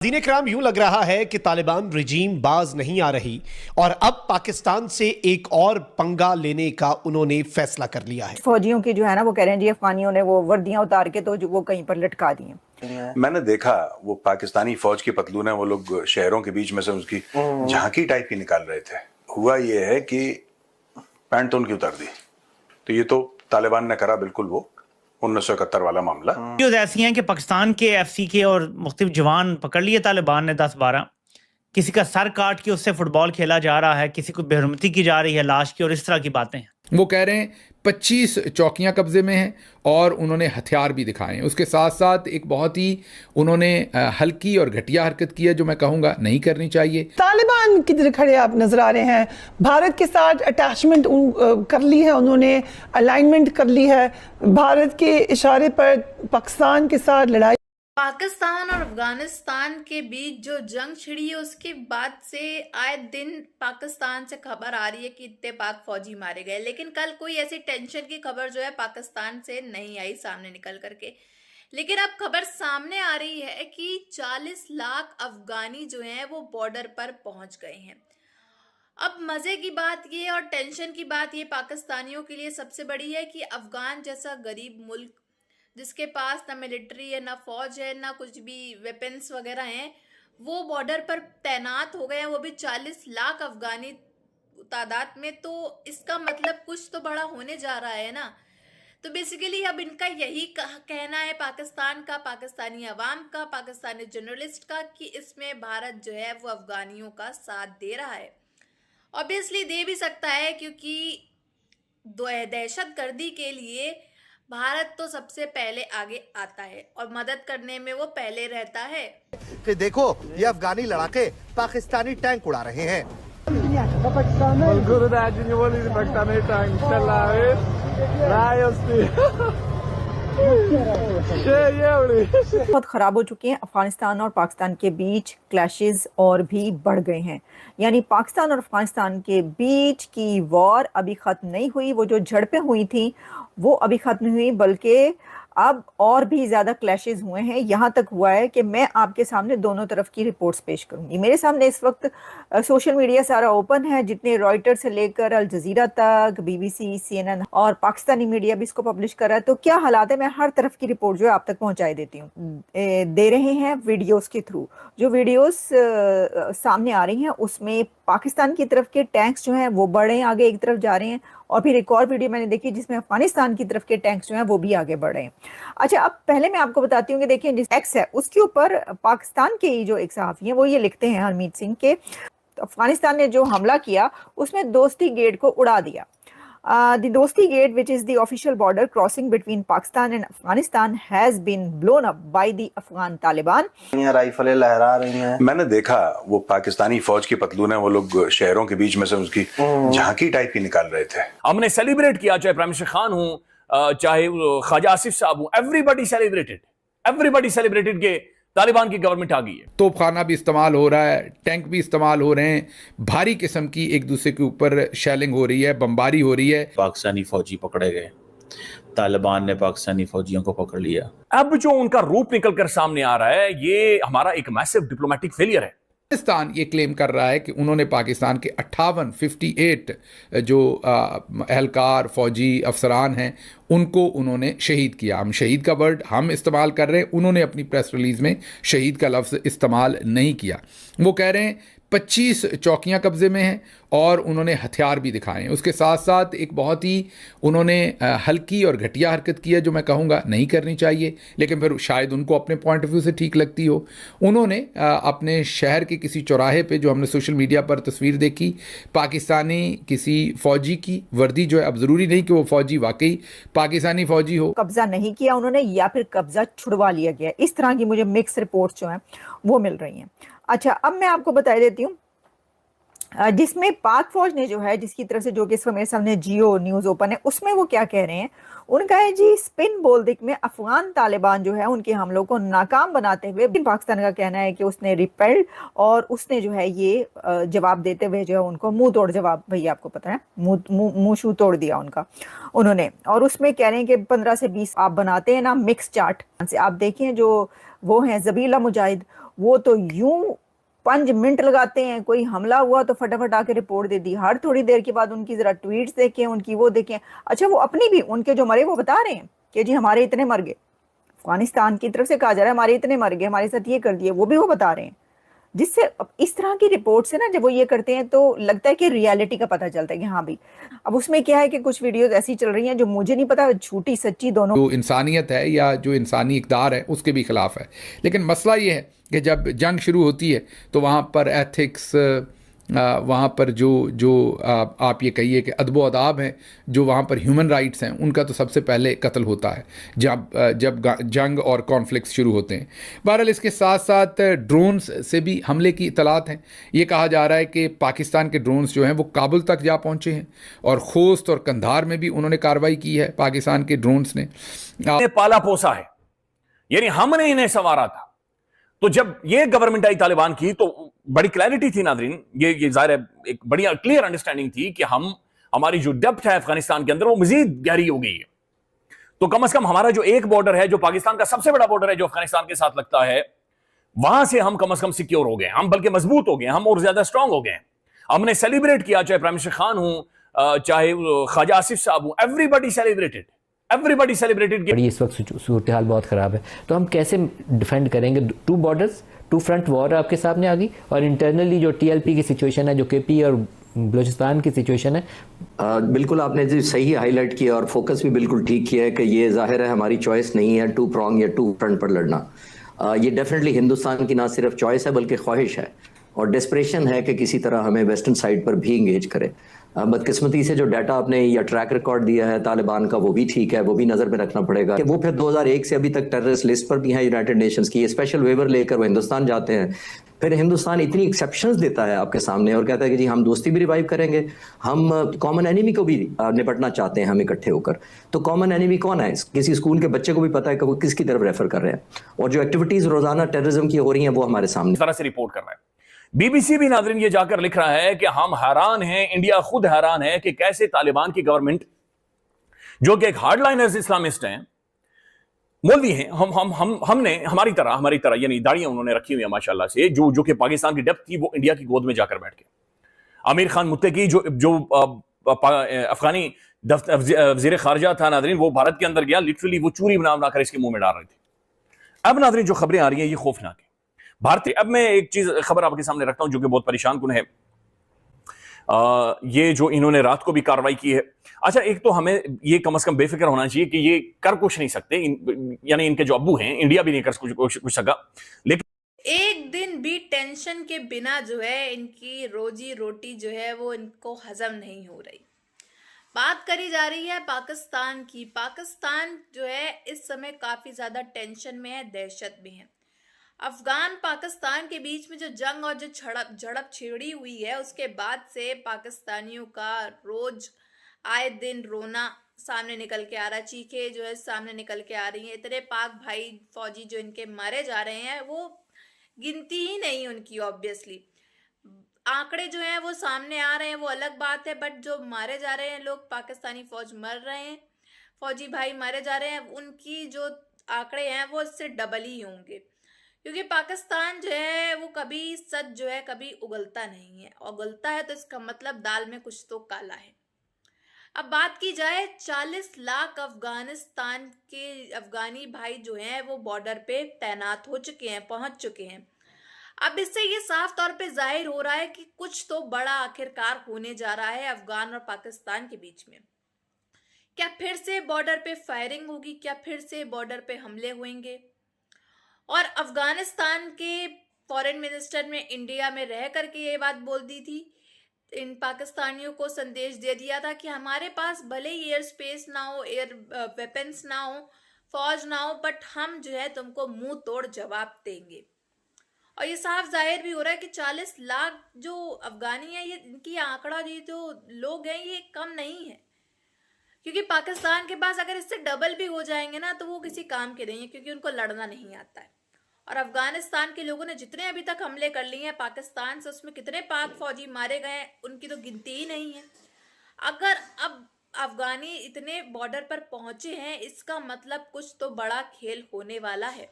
दीन इकराम, यूं लग रहा है कि तालिबान रिजीम बाज नहीं आ रही और अब पाकिस्तान से एक और पंगा लेने का उन्होंने फैसला कर लिया है। फौजियों की जो है ना, वो कह रहे हैं जी अफगानियों ने वो वर्दियां उतार के तो जो वो कहीं पर लटका दी हैं। मैंने देखा वो पाकिस्तानी फौज की पतलून है, वो लोग शहरों के बीच में से उसकी झांकी टाइप की निकाल रहे थे। हुआ ये है कि पैंट तो उनकी उतार दी, तो ये तो तालिबान ने करा बिल्कुल वो 1971 वाला मामला। वीडियोज ऐसी हैं कि पाकिस्तान के एफसी के और मुख्तलिफ जवान पकड़ लिए तालिबान ने 10-12, किसी का सर काट के उससे फुटबॉल खेला जा रहा है, किसी को बेहरमती की जा रही है लाश की, और इस तरह की बातें हैं। वो कह रहे हैं 25 चौकियां कब्जे में हैं और उन्होंने हथियार भी दिखाए हैं। उसके साथ साथ एक बहुत ही उन्होंने हल्की और घटिया हरकत की है जो मैं कहूँगा नहीं करनी चाहिए। तालिबान किधर खड़े आप नजर आ रहे हैं, भारत के साथ अटैचमेंट कर ली है उन्होंने, अलाइनमेंट कर ली है, भारत के इशारे पर पाकिस्तान के साथ लड़ाई। पाकिस्तान और अफगानिस्तान के बीच जो जंग छिड़ी है उसके बाद से आए दिन पाकिस्तान से खबर आ रही है कि इतने पाक फौजी मारे गए, लेकिन कल कोई ऐसी टेंशन की खबर जो है पाकिस्तान से नहीं आई सामने निकल करके। लेकिन अब खबर सामने आ रही है कि 40 लाख अफगानी जो हैं वो बॉर्डर पर पहुंच गए हैं। अब मजे की बात ये और टेंशन की बात ये पाकिस्तानियों के लिए सबसे बड़ी है कि अफगान जैसा गरीब मुल्क जिसके पास ना मिलिट्री है, ना फौज है, ना कुछ भी वेपन्स वगैरह हैं, वो बॉर्डर पर तैनात हो गए हैं, वो भी 40 लाख अफगानी तादाद में। तो इसका मतलब कुछ तो बड़ा होने जा रहा है ना। तो बेसिकली अब इनका यही कहना है पाकिस्तान का, पाकिस्तानी अवाम का, पाकिस्तानी जर्नलिस्ट का, कि इसमें भारत जो है वो अफगानियों का साथ दे रहा है। ऑब्वियसली दे भी सकता है क्योंकि दहशतगर्दी के लिए भारत तो सबसे पहले आगे आता है और मदद करने में वो पहले रहता है। कि देखो ये अफगानी लड़ाके पाकिस्तानी टैंक उड़ा रहे हैं। बहुत ख़राब हो चुके हैं। अफगानिस्तान और पाकिस्तान के बीच क्लैशेस और भी बढ़ गए हैं, यानी पाकिस्तान और अफगानिस्तान के बीच की वॉर अभी ख़त्म नहीं हुई। वो जो झड़पें हुई थी वो अभी ख़त्म नहीं हुई, बल्कि अब और भी ज़्यादा क्लैशेस हुए हैं। यहाँ तक हुआ है कि मैं आपके सामने दोनों तरफ की रिपोर्ट्स पेश करूँगी। मेरे सामने इस वक्त सोशल मीडिया सारा ओपन है, जितने रॉयटर से लेकर अल जजीरा तक, BBC, CNN और पाकिस्तानी मीडिया भी इसको पब्लिश कर रहा है। तो क्या हालात है, मैं हर तरफ की रिपोर्ट जो है आप तक पहुँचाई देती हूँ, दे रहे हैं वीडियोज़ के थ्रू। जो वीडियोज़ सामने आ रही हैं उसमें पाकिस्तान की तरफ के टैंक्स जो हैं वो बढ़ रहे हैं, आगे एक तरफ जा रहे हैं, और फिर एक और वीडियो मैंने देखी जिसमें अफगानिस्तान की तरफ के टैंक्स जो हैं वो भी आगे बढ़ रहे हैं। अच्छा, अब पहले मैं आपको बताती हूँ कि देखिए जिस एक्स है उसके ऊपर पाकिस्तान के ही जो एक सहाफ़ी हैं वो ये लिखते हैं, हरमीत सिंह, के अफगानिस्तान ने जो हमला किया उसमें दोस्ती गेट को उड़ा दिया। The Dosti Gate, which is the official border crossing between Pakistan and Afghanistan, has been blown up by the Afghan Taliban. राइफलें लहरा रही हैं। मैंने देखा वो पाकिस्तानी फौज की पतलून है, वो लोग शहरों के बीच में से उसकी झांकी टाइप की निकाल रहे थे। हमने सेलिब्रेट किया, चाहे प्राइम मिनिस्टर खान हो, चाहे ख्वाजा आसिफ साहब हो, एवरीबॉडी सेलिब्रेटेड के तालिबान की गवर्नमेंट आ गई है। तोपखाना भी इस्तेमाल हो रहा है, टैंक भी इस्तेमाल हो रहे हैं, भारी किस्म की एक दूसरे के ऊपर शेलिंग हो रही है, बमबारी हो रही है। पाकिस्तानी फौजी पकड़े गए, तालिबान ने पाकिस्तानी फौजियों को पकड़ लिया। अब जो उनका रूप निकल कर सामने आ रहा है, ये हमारा एक मैसिव डिप्लोमेटिक फेलियर है। पाकिस्तान ये क्लेम कर रहा है कि उन्होंने पाकिस्तान के 58 जो एहलकार फौजी अफसरान हैं उनको उन्होंने शहीद किया। हम शहीद का वर्ड हम इस्तेमाल कर रहे हैं, उन्होंने अपनी प्रेस रिलीज में शहीद का लफ्ज़ इस्तेमाल नहीं किया। वो कह रहे हैं 25 चौकियां कब्जे में हैं और उन्होंने हथियार भी दिखाए हैं। उसके साथ साथ एक बहुत ही उन्होंने हल्की और घटिया हरकत की है जो मैं कहूँगा नहीं करनी चाहिए, लेकिन फिर शायद उनको अपने पॉइंट ऑफ व्यू से ठीक लगती हो। उन्होंने अपने शहर के किसी चौराहे पे, जो हमने सोशल मीडिया पर तस्वीर देखी, पाकिस्तानी किसी फ़ौजी की वर्दी जो है, अब ज़रूरी नहीं कि वो फ़ौजी वाकई पाकिस्तानी फ़ौजी हो, कब्जा नहीं किया उन्होंने या फिर कब्जा छुड़वा लिया गया। इस तरह की मुझे मिक्स रिपोर्ट्स जो हैं वो मिल रही हैं। अच्छा, अब मैं आपको बता देती हूँ जिसमें पाक फौज ने जो है, जिसकी तरफ से, जो कि इस मेरे सामने जियो न्यूज़ ओपन है, उसमें वो क्या कह रहे हैं। उनका है जी, स्पिन बोल्दिक में अफगान तालिबान जो है उनके हमलों को नाकाम बनाते हुए पाकिस्तान का कहना है कि उसने रिपेल्ड और उसने जो है ये जवाब देते हुए जो है उनको मुंह तोड़ जवाब, भैया आपको पता है, मुंह शू तोड़ दिया उनका उन्होंने। और उसमें कह रहे हैं कि 15 से 20 आप बनाते हैं ना मिक्स चार्ट से, आप देखें जो वो हैं ज़बीला मुजाहिद, वो तो यूं 5 मिनट लगाते हैं, कोई हमला हुआ तो फटाफट आके रिपोर्ट दे दी, हर थोड़ी देर के बाद उनकी जरा ट्वीट्स देखें, उनकी वो देखें। अच्छा, वो अपनी भी, उनके जो मरे वो बता रहे हैं कि जी हमारे इतने मर गए, अफगानिस्तान की तरफ से कहा जा रहा है हमारे इतने मर गए, हमारे साथ ये कर दिए, वो भी वो बता रहे हैं। जिससे इस तरह की रिपोर्ट से ना जब वो ये करते हैं तो लगता है कि रियलिटी का पता चलता है कि हाँ भाई। अब उसमें क्या है कि कुछ वीडियोस ऐसी चल रही हैं जो मुझे नहीं पता झूठी सच्ची दोनों, जो इंसानियत है या जो इंसानी इक़दार है उसके भी ख़िलाफ़ है। लेकिन मसला ये है कि जब जंग शुरू होती है तो वहाँ पर एथिक्स, वहाँ पर जो आप ये कहिए कि अदब अदाब हैं, जो वहाँ पर ह्यूमन राइट्स हैं, उनका तो सबसे पहले कत्ल होता है जब जंग और कॉन्फ्लिक्ट शुरू होते हैं। बहरहाल इसके साथ साथ ड्रोन्स से भी हमले की इतलात हैं। ये कहा जा रहा है कि पाकिस्तान के ड्रोन्स जो हैं वो काबुल तक जा पहुँचे हैं और खोस्त और कंधार में भी उन्होंने कार्रवाई की है पाकिस्तान के ड्रोन्स ने। पाला पोसा है, यानी हमने इन्हें संवारा था। तो जब ये गवर्नमेंट आई तालिबान की तो बड़ी क्लैरिटी थी नादरीन, ये जाहिर है एक बड़ी क्लियर अंडरस्टैंडिंग थी कि हमारी जो डेप्थ है अफगानिस्तान के अंदर वो मजीद गहरी हो गई है। तो कम से कम हमारा जो एक बॉर्डर है, जो पाकिस्तान का सबसे बड़ा बॉर्डर है, जो अफगानिस्तान के साथ लगता है, वहां से हम कम से कम सिक्योर हो गए, हम बल्कि मजबूत हो गए, हम और ज्यादा स्ट्रांग हो गए। हमने सेलिब्रेट किया, चाहे प्राइम मिनिस्टर खान हूं, चाहे ख्वाजा आसिफ साहब हूं, एवरीबडी सेलिब्रेटेड। बड़ी इस वक्त सूरत हाल बहुत ख़राब है, तो हम कैसे डिफेंड करेंगे? 2 बॉर्डर्स 2 फ्रंट वॉर आपके सामने आ गई, और इंटरनली जो TLP की सिचुएशन है, जो KP और बलूचिस्तान की सिचुएशन है। बिल्कुल आपने जी सही हाईलाइट किया और फोकस भी बिल्कुल ठीक किया है कि ये जाहिर है हमारी चॉइस नहीं है 2 प्रॉन्ग या 2 फ्रंट पर लड़ना। ये डेफिनेटली हिंदुस्तान की ना सिर्फ चॉइस है बल्कि ख्वाहिश है और डेस्परेशन है कि किसी तरह हमें वेस्टर्न साइड पर भी इंगेज करे। बदकिस्मती से जो डाटा आपने या ट्रैक रिकॉर्ड दिया है तालिबान का, वो भी ठीक है, वो भी नज़र में रखना पड़ेगा कि वो फिर 2001 से अभी तक टेररिस्ट लिस्ट पर भी हैं यूनाइटेड नेशंस की। ये स्पेशल वेवर लेकर वो हिंदुस्तान जाते हैं, फिर हिंदुस्तान इतनी एक्सेप्शंस देता है आपके सामने और कहता है कि जी हम दोस्ती भी रिवाइव करेंगे, हम कॉमन एनिमी को भी निपटना चाहते हैं हम इकट्ठे होकर। तो कॉमन एनिमी कौन है? किसी स्कूल के बच्चे को भी पता है कि वो किसकी तरफ रेफर कर रहे हैं, और जो एक्टिविटीज रोजाना टेररिज्म की हो रही हैं वो हमारे सामने इस तरह से रिपोर्ट कर रहा है। BBC भी नाज़रीन ये जाकर लिख रहा है कि हम हैरान हैं, इंडिया खुद हैरान है कि कैसे तालिबान की गवर्नमेंट, जो कि एक हार्डलाइनर्स इस्लामिस्ट हैं, मौलवी हैं, हमने हमारी तरह यानी दाढ़ियां उन्होंने रखी हुई है माशाल्लाह से, जो कि पाकिस्तान की डेप्थ थी, वो इंडिया की गोद में जाकर बैठ के आमिर खान मुत्तकी जो अफगानी वज़ीर खारजा था नाज़रीन, वो भारत के अंदर गया, लिटरली वो चूरी बनाकर इसके मुंह में डाल रहे थे। अब नाज़रीन जो खबरें आ रही हैं ये खौफनाक है भारतीय। अब मैं एक चीज खबर आपके सामने रखता हूं जो कि बहुत परेशान कुन है। ये जो इन्होंने रात को भी कार्रवाई की है। अच्छा, एक तो हमें ये कम से कम बेफिक्र होना चाहिए कि ये कर कुछ नहीं सकते, यानी इनके जो अब्बू हैं, इंडिया भी नहीं कर कुछ सका, लेकिन एक दिन भी टेंशन के बिना जो है इनकी रोजी रोटी जो है वो इनको हजम नहीं हो रही। बात करी जा रही है पाकिस्तान की। पाकिस्तान जो है इस समय काफी ज्यादा टेंशन में है, दहशत में है। अफगान पाकिस्तान के बीच में जो जंग और जो झड़प छिड़ी हुई है, उसके बाद से पाकिस्तानियों का रोज आए दिन रोना सामने निकल के आ रहा है, चीखें जो है सामने निकल के आ रही हैं। इतने पाक भाई फौजी जो इनके मारे जा रहे हैं वो गिनती ही नहीं उनकी। ऑब्वियसली आंकड़े जो हैं वो सामने आ रहे हैं, वो अलग बात है, बट जो मारे जा रहे हैं लोग, पाकिस्तानी फौज मर रहे हैं, फौजी भाई मारे जा रहे हैं, उनकी जो आंकड़े हैं वो इससे डबल ही होंगे। क्योंकि पाकिस्तान जो है वो कभी सच जो है कभी उगलता नहीं है, उगलता है तो इसका मतलब दाल में कुछ तो काला है। अब बात की जाए 40 लाख अफगानिस्तान के अफगानी भाई जो हैं वो बॉर्डर पे तैनात हो चुके हैं, पहुंच चुके हैं। अब इससे ये साफ तौर पे जाहिर हो रहा है कि कुछ तो बड़ा आखिरकार होने जा रहा है अफगान और पाकिस्तान के बीच में। क्या फिर से बॉर्डर पे फायरिंग होगी? क्या फिर से बॉर्डर पे हमले होंगे? और अफगानिस्तान के फॉरेन मिनिस्टर ने इंडिया में रह करके ये बात बोल दी थी, इन पाकिस्तानियों को संदेश दे दिया था कि हमारे पास भले ही एयर स्पेस ना हो, एयर वेपन्स ना हो, फौज ना हो, बट हम जो है तुमको मुंह तोड़ जवाब देंगे। और ये साफ जाहिर भी हो रहा है कि 40 लाख जो अफगानी है, ये इनकी आंकड़ा, ये जो लोग हैं ये कम नहीं है। क्योंकि पाकिस्तान के पास अगर इससे डबल भी हो जाएंगे ना तो वो किसी काम के नहीं है, क्योंकि उनको लड़ना नहीं आता है। और अफगानिस्तान के लोगों ने जितने अभी तक हमले कर लिए हैं पाकिस्तान से, उसमें कितने पाक फौजी मारे गए हैं उनकी तो गिनती ही नहीं है। अगर अब अफगानी इतने बॉर्डर पर पहुंचे हैं, इसका मतलब कुछ तो बड़ा खेल होने वाला है।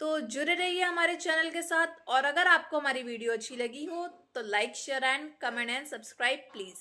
तो जुड़े रहिए हमारे चैनल के साथ, और अगर आपको हमारी वीडियो अच्छी लगी हो तो like, share and comment and subscribe please.